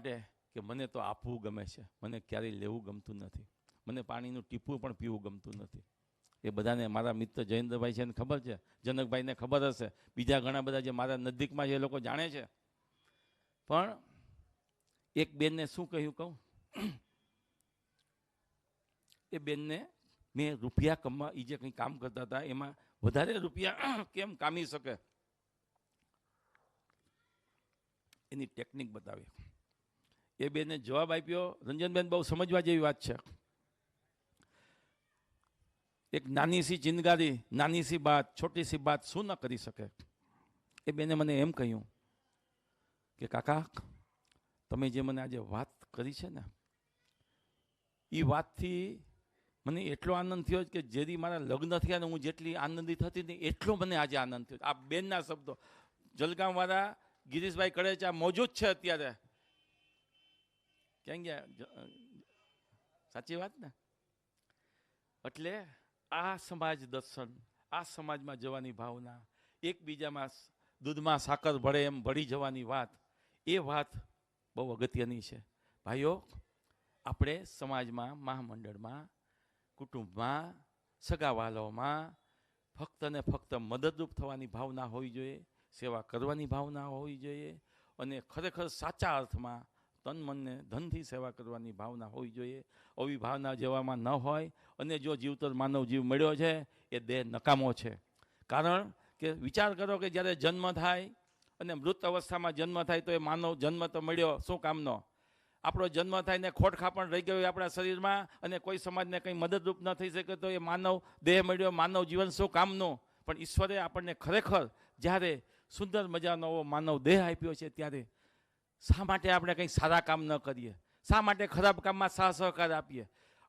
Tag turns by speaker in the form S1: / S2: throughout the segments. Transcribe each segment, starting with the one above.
S1: માટે કે મને તો આપવું ગમે છે, મને ક્યારેય લેવું ગમતું નથી, મને પાણીનું ટીપું પણ પીવું ગમતું નથી. એ બધાને મારા મિત્ર જયેન્દ્રભાઈ છે એને ખબર છે, જનકભાઈને ખબર હશે, બીજા ઘણા બધા જે મારા નજીકમાં છે એ લોકો જાણે છે. પણ એક બેનને શું કહું, એ બેનને મેં રૂપિયા કમવા, એ જે કંઈ કામ કરતા હતા એમાં વધારે રૂપિયા કેમ કામી શકે એની ટેકનિક બતાવી. એ બેને જવાબ આપ્યો, રંજનબેન બહુ સમજવા જેવી વાત છે. એક નાની સી ચિનગારી, નાની સી બાત, છોટી સી બાત શું ન કરી શકે. એ બેને મને એમ કહ્યું કે કાકા, તમે જે મને આજે વાત કરી છે ને, એ વાતથી મને એટલો આનંદ થયો કે જેથી મારા લગ્ન થયા ને હું જેટલી આનંદિત હતી ને એટલો મને આજે આનંદ થયો. આ બેનના શબ્દો. જલગામવાળા ગિરીશભાઈ કડેચા મોજૂદ છે અત્યારે. ક્યાં ગયા? સાચી વાત ને? એટલે આ સમાજ દર્શન, આ સમાજમાં જવાની ભાવના, એકબીજામાં દૂધમાં સાકર ભળે એમ ભળી જવાની વાત, એ વાત બહુ અગત્યની છે. ભાઈઓ, આપણે સમાજમાં, મહામંડળમાં, કુટુંબમાં, સગાવાલાઓમાં ફક્ત ને ફક્ત મદદરૂપ થવાની ભાવના હોવી જોઈએ, સેવા કરવાની ભાવના હોવી જોઈએ, અને ખરેખર સાચા અર્થમાં તન મનને ધનથી સેવા કરવાની ભાવના હોવી જોઈએ. આવી ભાવના જેવામાં ન હોય અને જો જીવતર માનવ જીવ મળ્યો છે એ દેહ નકામો છે. કારણ કે વિચાર કરો કે જ્યારે જન્મ થાય અને મૃત અવસ્થામાં જન્મ થાય તો એ માનવ જન્મ તો મળ્યો શું કામનો? આપણો જન્મ થાય ને ખોટખાપણ રહી ગયું આપણા શરીરમાં અને કોઈ સમાજને કંઈ મદદરૂપ ન થઈ શકે તો એ માનવ દેહ મળ્યો, માનવ જીવન શું કામનું? પણ ઈશ્વરે આપણને ખરેખર જ્યારે સુંદર મજાનો માનવ દેહ આપ્યો છે ત્યારે શા માટે આપણે કંઈ સારા કામ ન કરીએ? શા માટે ખરાબ કામમાં સાથ સહકાર આપીએ?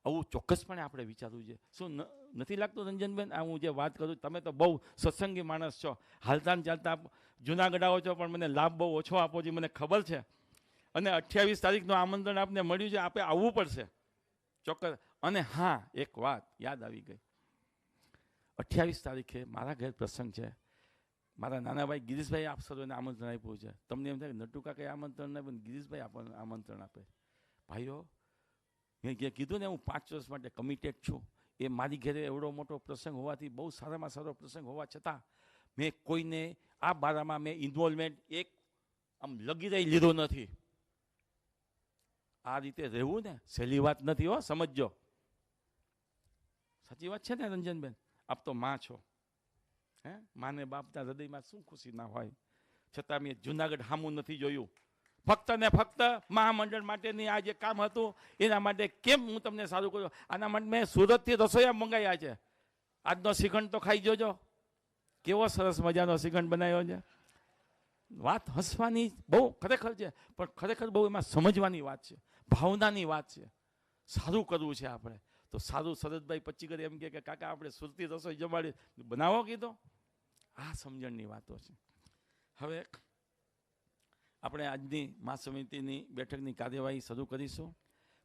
S1: આવું ચોક્કસપણે આપણે વિચારવું છે. શું નથી લાગતું રંજનબેન? આ હું જે વાત કરું, તમે તો બહુ સત્સંગી માણસ છો, હાલતા ને ચાલતા જુનાગઢ આવો છો, પણ મને લાભ બહુ ઓછો આપો છો મને ખબર છે. અને 28 તારીખનું આમંત્રણ આપને મળ્યું છે, આપણે આવવું પડશે ચોક્કસ. અને હા, એક વાત યાદ આવી ગઈ, 28 તારીખે મારા ઘેર પ્રસંગ છે. મારા નાના ભાઈ ગિરીશભાઈ આપ સર્વને આમંત્રણ આપ્યું છે. તમને એમ થાય કે નટુકા કંઈ આમંત્રણ નહીં, પણ ગિરીશભાઈ આપણને આમંત્રણ આપે. ભાઈઓ, મેં જે કીધું ને હું 5 વર્ષ માટે કમિટેડ છું, એ મારી ઘરે એવડો મોટો પ્રસંગ હોવાથી, બહુ સારામાં સારો પ્રસંગ હોવા છતાં મેં કોઈને આ બારામાં મેં ઇન્વોલ્વમેન્ટ એક આમ લગી રહી લીધો નથી. આ રીતે રહેવું ને સહેલી વાત નથી હો, સમજજો. સાચી વાત છે ને રંજનબેન? આપ તો માં છો, હે? માને બાપના હૃદયમાં શું ખુશી ના હોય? છતાં મેં જુનાગઢ હામું નથી જોયું. ફક્ત ને ફક્ત મહામંડળ માટેની આ જે કામ હતું એના માટે કેમ હું તમને સારું કરું, આના માટે મેં સુરતથી રસોઈયા મંગાવ્યા છે. આજનો શ્રીખંડ તો ખાઈ જોજો, કેવો સરસ મજાનો શ્રીખંડ બનાવ્યો છે. વાત હસવાની બહુ ખરેખર છે, પણ ખરેખર બહુ એમાં સમજવાની વાત છે, ભાવનાની વાત છે. સારું કરવું છે આપણે તો સારું. શરદભાઈ પચ્ચીકર એમ કે કાકા આપણે સુરતી રસોઈ જમાડી બનાવો કીધો. આ સમજણની વાતો છે. હવે આપણે આજની મા સમિતિની બેઠકની કાર્યવાહી શરૂ કરીશું.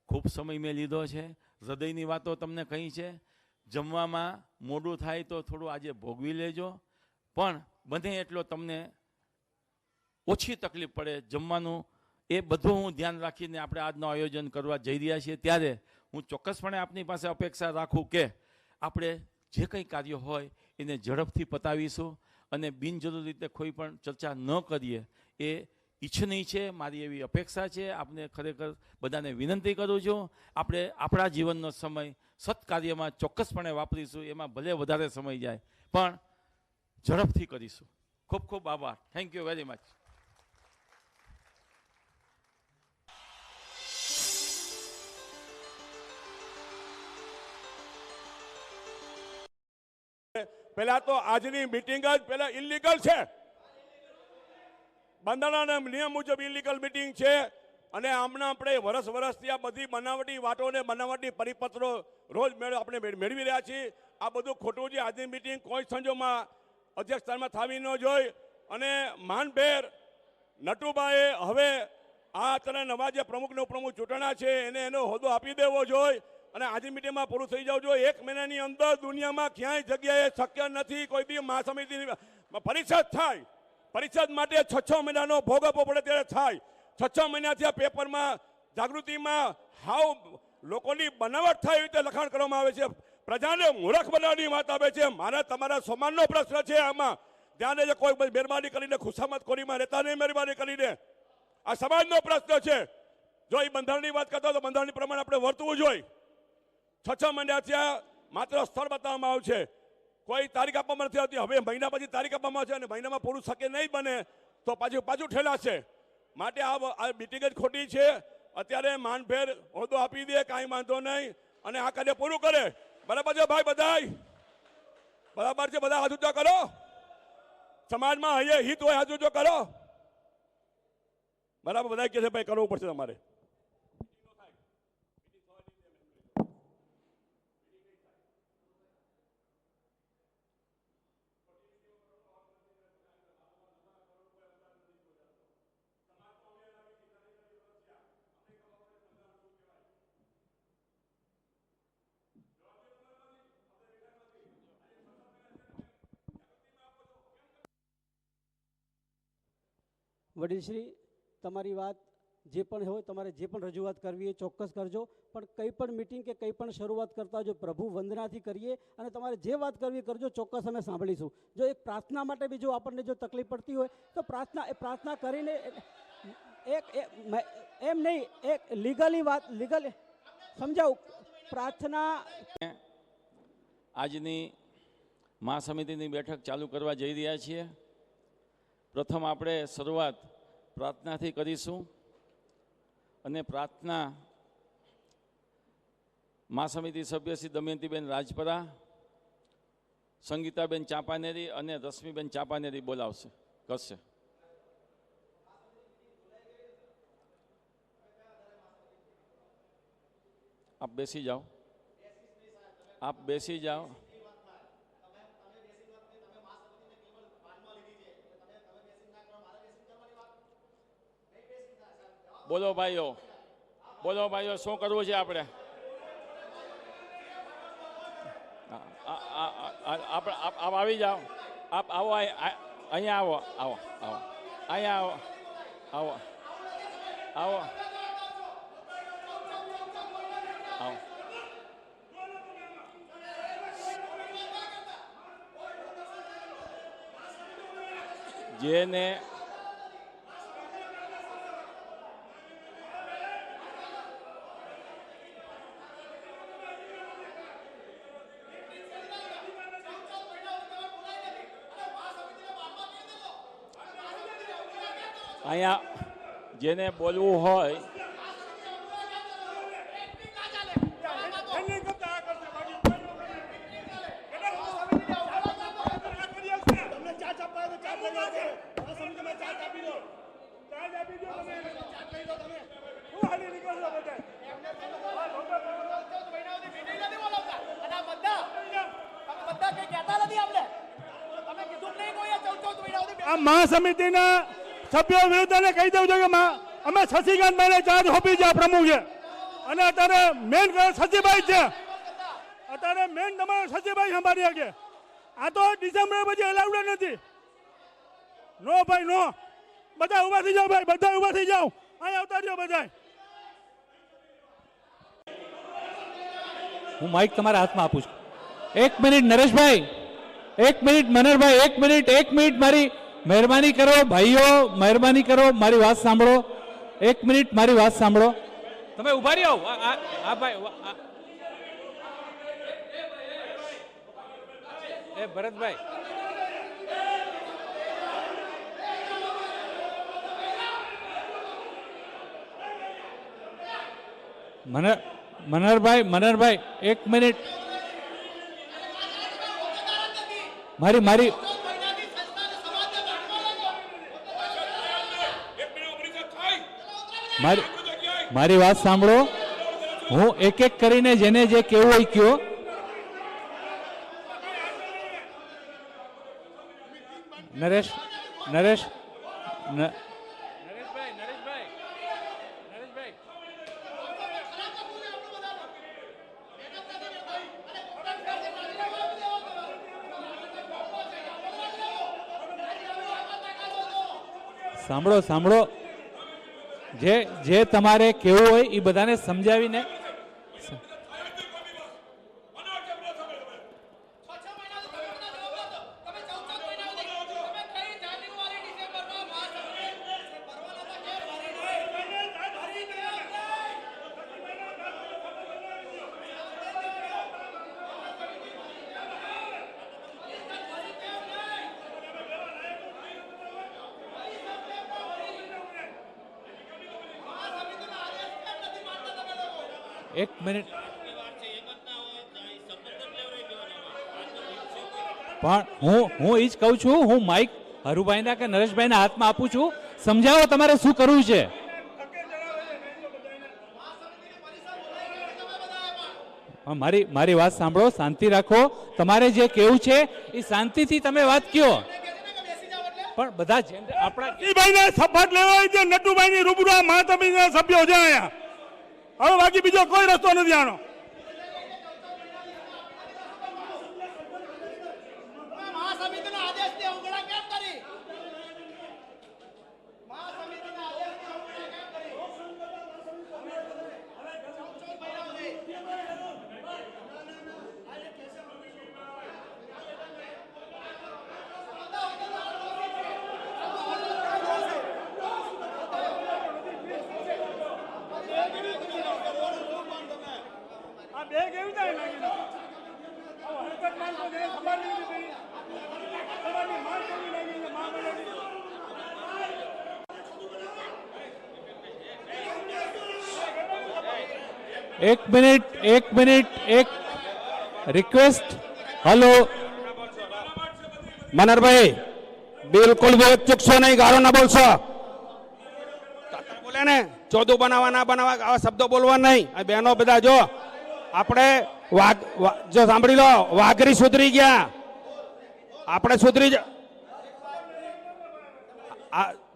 S1: ખૂબ સમય મેં લીધો છે, હૃદયની વાતો તમને કહી છે. જમવામાં મોડું થાય તો થોડું આજે ભોગવી લેજો, પણ બને એટલો તમને ઓછી તકલીફ પડે જમવાનું, એ બધું હું ધ્યાન રાખીને આપણે આજનું આયોજન કરવા જઈ રહ્યા છીએ. ત્યારે હું ચોક્કસપણે આપની પાસે અપેક્ષા રાખું કે આપણે જે કંઈ કાર્ય હોય એને ઝડપથી પતાવીશું અને બિનજરૂરી રીતે કોઈ પણ ચર્ચા ન કરીએ એ ઈચ્છનીય છે. મારી એવી અપેક્ષા છે. આપને ખરેખર બધાને વિનંતી કરું છું, આપણે આપણા જીવનનો સમય સત્કાર્યમાં ચોક્કસપણે વાપરીશું. એમાં ભલે વધારે સમય જાય પણ ઝડપથી કરીશું. ખૂબ ખૂબ આભાર. Thank you very much.
S2: પહેલા તો આજની મીટિંગ જ પહેલા ઇલીગલ છે, બંધારણના નિયમ મુજબ ઇલીગલ મીટિંગ છે. અને આમના આપણે વર્ષથી આ બધી બનાવટી વાતો ને બનાવટી પરિપત્રો રોજ આપણે મેળવી રહ્યા છીએ. આ બધું ખોટું છે. આજની મીટિંગ કોઈ સંજોગમાં અધ્યક્ષ સ્થાનમાં થવી ન જોઈએ. અને માનભેર નટુભાઈએ હવે આ અત્યારે નવા જે પ્રમુખનો પ્રમુખ ચૂંટણા છે એને એનો હોદ્દો આપી દેવો જોઈએ અને આજની મીટિંગમાં પૂરું થઈ જવું જોઈએ. 1 મહિનાની અંદર દુનિયામાં ક્યાંય જગ્યાએ શક્ય નથી કોઈ બી મહાસમિતિની પરિષદ થાય. પરિષદ માટે 6 મહિનાનો ભોગ આપવો પડે ત્યારે થાય. છ મહિનાથી આ પેપરમાં જાગૃતિમાં હાવ લોકોની બનાવટ થાય એવી રીતે લખાણ કરવામાં આવે છે, પ્રજાને મૂર્ખ બનાવવાની વાત આવે છે. મારા તમારા સમાનનો પ્રશ્ન છે આમાં. ધ્યાન છે કોઈ મહેરબાની કરીને ખુશામતખોરીમાં રહેતા નહીં, મહેરબાની કરીને આ સમાજનો પ્રશ્ન છે. જો એ બંધારણની વાત કરતા તો બંધારણની પ્રમાણે આપણે વર્તવું જોઈએ. છ મહિનાથી આ માત્ર સ્થળ બતાવવામાં આવે છે, કોઈ તારીખ આપવામાં નથી આવતી. હવે મહિના પછી તારીખ આપવામાં આવે છે અને મહિનામાં પૂરું શક્ય નહીં બને તો પાછું ઠેલાશે. માટે આ મિટિંગ જ ખોટી છે. અત્યારે માનભેર હોદ્દો આપી દે, કાંઈ વાંધો નહીં, અને આ કાર્ય પૂરું કરે. બરાબર છે ભાઈ? બધાય બરાબર છે? બધા હાથ ઊંચા કરો. સમાજમાં અહીંયા હિત હોય, હાથ ઊંચો કરો. બરાબર? બધા કહે છે ભાઈ કરવું પડશે તમારે.
S3: વડીલશ્રી, તમારી વાત જે પણ હોય, તમારે જે પણ રજૂઆત કરવી એ ચોક્કસ કરજો, પણ કંઈ પણ મિટિંગ કે કંઈ પણ શરૂઆત કરતા જો પ્રભુ વંદનાથી કરીએ અને તમારે જે વાત કરવી કરજો, ચોક્કસ અમે સાંભળીશું. જો એક પ્રાર્થના માટે બી જો આપણને જો તકલીફ પડતી હોય તો પ્રાર્થના કરીને એમ નહીં, એક લીગલી વાત લીગલ સમજાવું. પ્રાર્થના
S1: આજની મહાસમિતિની બેઠક ચાલુ કરવા જઈ રહ્યા છીએ. પ્રથમ આપણે શરૂઆત પ્રાર્થનાથી કરીશું અને પ્રાર્થના મહાસમિતિ સભ્ય શ્રી દમયંતીબેન રાજપરા, સંગીતાબેન ચાંપાનેરી અને રશ્મિબેન ચાંપાનેરી બોલાવશે, કરશે. આપ બેસી જાઓ, આપ બેસી જાઓ. બોલો ભાઈઓ, બોલો ભાઈઓ, શું કરવું છે આપણે? આપ આવી જાઓ, આપ આવો, અહીંયા આવો, આવો, આવો, અહીંયા આવો, આવો, આવો, આવો. જેને અહીંયા જેને બોલવું હોય
S4: આ મહાસમિતિના સભ્યો વિરુદ્ધ કહી દઉં છું કે અમે શશિકાંતભાઈને ચાર્જ સોંપી છે, પ્રમુખ છે, અને અત્યારે મેન શશીભાઈ છે. અત્યારે મેન તમારે શશીભાઈ સંભાળી શકે. આ તો ડિસેમ્બર પછી અલાઉડ નથી. નો ભાઈ નો. બધા ઉભા થઈ જાઓ ભાઈ, બધા ઉભા થઈ જાઓ. અહીં આવતા રહ્યો બધા.
S5: હું માઇક તમારા હાથમાં આપું છું. એક મિનિટ નરેશભાઈ, એક મિનિટ મનરભાઈ, એક મિનિટ મારી મહેરબાની કરો ભાઈઓ, મહેરબાની કરો, મારી વાત સાંભળો. એક મિનિટ મારી વાત સાંભળો. તમે ઉભા રહ્યો. આ ભાઈ, એ ભરતભાઈ, મનરભાઈ એક મિનિટ. મારી મારી વાત સાંભળો. હું એક એક કરીને જેને જે કેવું હોય કયો. નરેશ સાંભળો. જે તમારે કેવું હોય એ બધાને સમજાવીને એક મિનિટ પણ હું એ જ કહું છું, હું માઇક હરુભાઈના કે નરેશભાઈના હાથમાં આપું છું. સમજાવો તમારે શું કરવું છે. મારી વાત સાંભળો, શાંતિ રાખો. તમારે જે કેવું છે એ શાંતિથી તમે વાત કયો. પણ બધા આપણા
S4: ભાઈને શપથ લેવા હોય છે. નટુભાઈની રૂબરૂ મહાસમિતિના સભ્યો છે અહીંયા. હવે બાકી બીજો કોઈ રસ્તો નથી આનો.
S5: એક મિનિટ એક રિક્વેસ્ટ. હલો
S6: મનરભાઈ, બિલકુલ ચૂકશો નહીં, ગાળો ના બોલશો. બોલે ને ચોદું બનાવવા ના બનાવવા આવા શબ્દો બોલવા નહીં. આ બહેનો બધા જો આપણે જો સાંભળી લો, વાઘરી સુધરી ગયા, આપણે સુધરી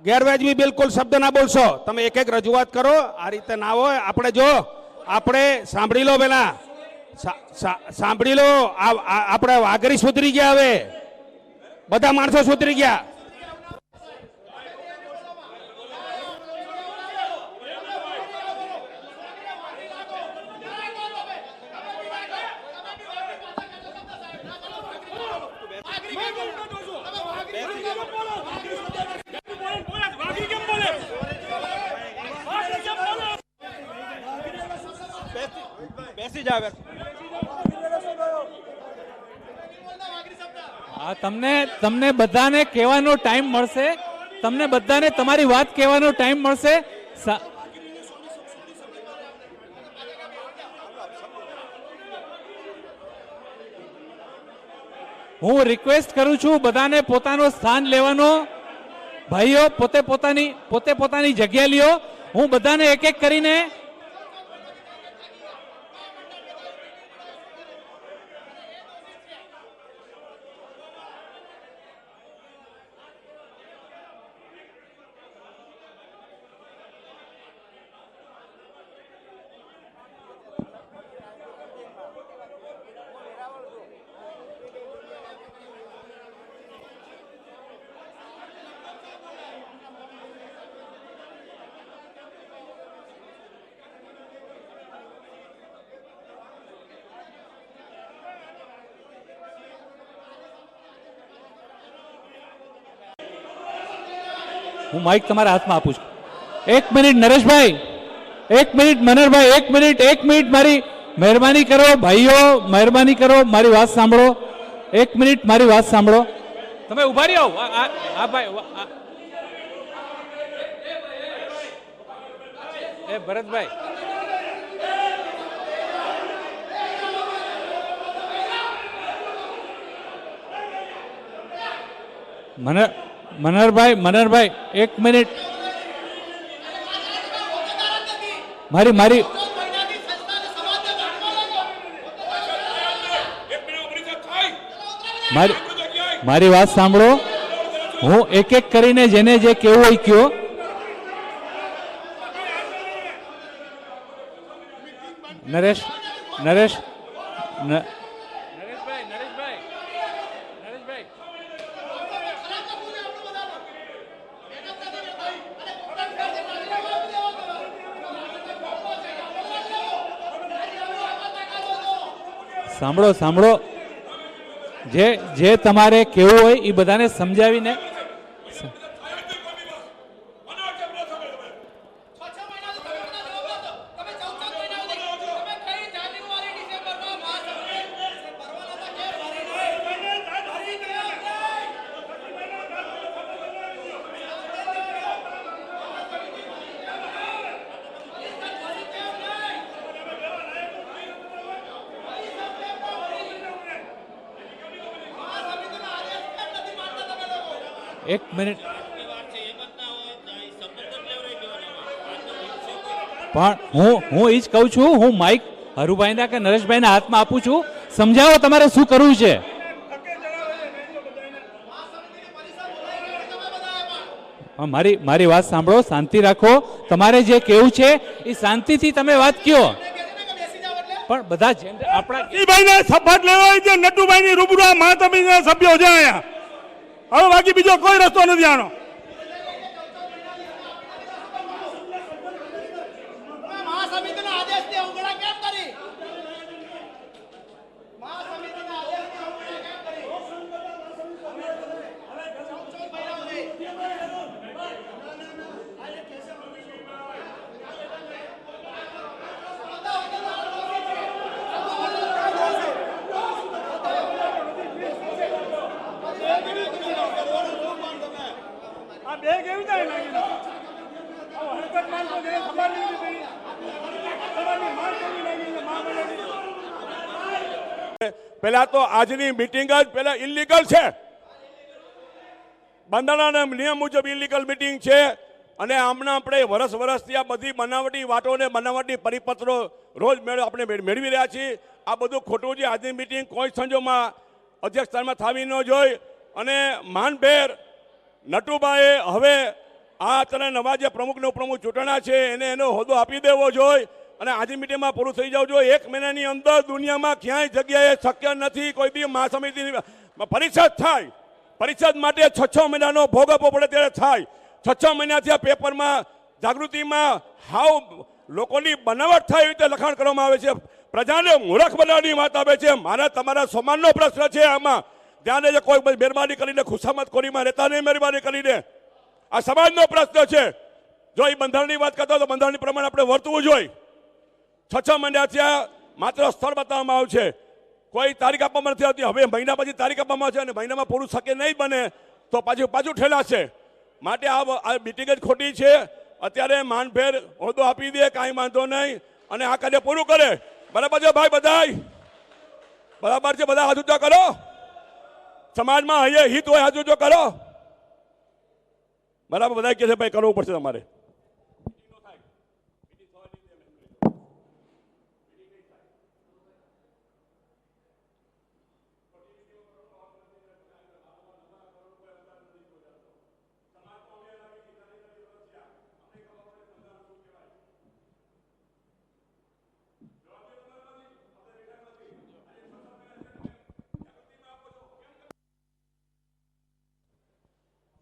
S6: ગેરવાજબી બિલકુલ શબ્દ ના બોલશો. તમે એક એક રજૂઆત કરો, આ રીતે ના હોય. આપણે સાંભળી લો, પેલા સાંભળી લો. આપણે વાઘરી સુધરી ગયા, હવે બધા માણસો સુધરી ગયા. બેસી જાવ.
S5: તમને બધાને કહેવાનો ટાઈમ મળશે. તમને બધાને તમારી વાત કહેવાનો ટાઈમ મળશે. હું રિક્વેસ્ટ કરું છું બધાને પોતાનું સ્થાન લેવાનો. ભાઈઓ પોતે પોતાની જગ્યા લ્યો. હું બધાને એક એક કરીને હું માઇક તમારા હાથમાં આપું છું. એક મિનિટ નરેશભાઈ, એક મિનિટ મનરભાઈ, એક મિનિટ મારી મહેરબાની કરો. ભાઈઓ મહેરબાની કરો, મારી વાત સાંભળો. એક મિનિટ મારી વાત સાંભળો. તમે ઉભા રહ્યો. આ ભાઈ એ ભરતભાઈ, મનરભાઈ એક મિનિટ. મારી વાત સાંભળો. હું એક એક કરીને જેને જે કેવું હોય કયો. નરેશ સાંભળો સાંભળો, જે તમારે કેવું હોય એ બધાને સમજાવીને એક મિનિટ પણ હું એ જ કહું છું, હું માઇક હરુભાઈના કે નરેશભાઈના હાથમાં આપું છું, સમજાવો તમારે શું કરવું છે. મારી વાત સાંભળો, શાંતિ રાખો, તમારે જે કેવું છે એ શાંતિથી તમે વાત કયો. પણ બધા આપણા
S4: સતીભાઈને શપથ લેવા હોય છે, નટુભાઈની રૂબરૂ મહાસમિતિના સભ્યો છે અહીંયા. હવે બાકી બીજો કોઈ રસ્તો નથી આનો.
S7: મહાસમિતિના આદેશની અવગણના કેમ કરી? મહાસમિતિના આદેશની અવગણના કેમ કરી?
S4: આ બે કેવી થાય લાગીને? આવો હરકત માણસો છે, ખબર નહીં પડી. સવારની માંગ કેવી લાગી છે, માંગ લાગી.
S2: પહેલા તો આજની મિટિંગ જ પહેલા ઇલીગલ છે. બંધારણના નિયમ મુજબ ઇલીગલ મિટિંગ છે અને આમના આપણે વર્ષથી આ બધી બનાવટી વાતો ને બનાવટી પરિપત્રો રોજ આપણે મેળવી રહ્યા છીએ. આ બધું ખોટું છે. આજની મિટિંગ કોઈ સંજોગમાં અધ્યક્ષ સ્થાનમાં થવી ન જોઈએ અને માનભેર નટુભાઈએ હવે આ અત્યારે નવા જે પ્રમુખનો પ્રમુખ ચૂંટણા છે એને એનો હોદ્દો આપી દેવો જોઈએ અને આજની મિટિંગમાં પૂરું થઈ જવું જોઈએ. 1 મહિનાની અંદર દુનિયામાં ક્યાંય જગ્યાએ શક્ય નથી કોઈ બી મહાસમિતિની પરિષદ થાય. પરિષદ માટે 6 મહિનાનો ભોગ આપવો પડે ત્યારે થાય. 6 મહિનાથી આ પેપરમાં જાગૃતિમાં હાવ લોકોની બનાવટ થાય એવી રીતે લખાણ કરવામાં આવે છે. પ્રજાને મૂર્ખ બનાવવાની વાત આવે છે. મારા તમારા સમાનનો પ્રશ્ન છે આમાં. ધ્યાન જે કોઈ મહેરબાની કરીને ખુશામતખોરીમાં રહેતા નહીં, મહેરબાની કરીને આ સમાજનો પ્રશ્ન છે. જો એ બંધારણની વાત કરતા તો બંધારણની પ્રમાણે આપણે વર્તવું જોઈએ. 6 મહિનાથી આ માત્ર સ્થળ બતાવવામાં આવ્યું છે, કોઈ તારીખ આપવામાં નથી આવતી. હવે મહિના પછી તારીખ આપવામાં આવશે અને મહિનામાં પૂરું શક્ય નહીં બને તો પાછું ઠેલાશે. માટે આ મિટિંગ જ ખોટી છે. અત્યારે માનભેર હોદ્દો આપી દે, કાંઈ વાંધો નહીં અને આ કાર્ય પૂરું કરે. બરાબર છે ભાઈ? બધાય બરાબર છે? બધા હાથ ઊંચા કરો. સમાજમાં અહીંયા હિત હોય હાથ ઊંચો કરો. બરાબર? બધા કહે છે ભાઈ કરવું પડશે તમારે.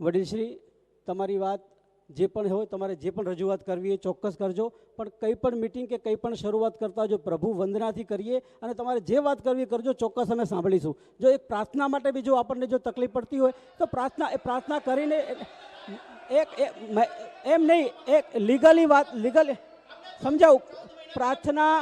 S3: વડીલશ્રી, તમારી વાત જે પણ હોય, તમારે જે પણ રજૂઆત કરવી એ ચોક્કસ કરજો, પણ કંઈ પણ મિટિંગ કે કંઈ પણ શરૂઆત કરતા જો પ્રભુ વંદનાથી કરીએ અને તમારે જે વાત કરવી કરજો, ચોક્કસ અમે સાંભળીશું. જો એક પ્રાર્થના માટે બી જો આપણને જો તકલીફ પડતી હોય તો પ્રાર્થના કરીને એમ નહીં, એક લીગલી વાત સમજાવું. પ્રાર્થના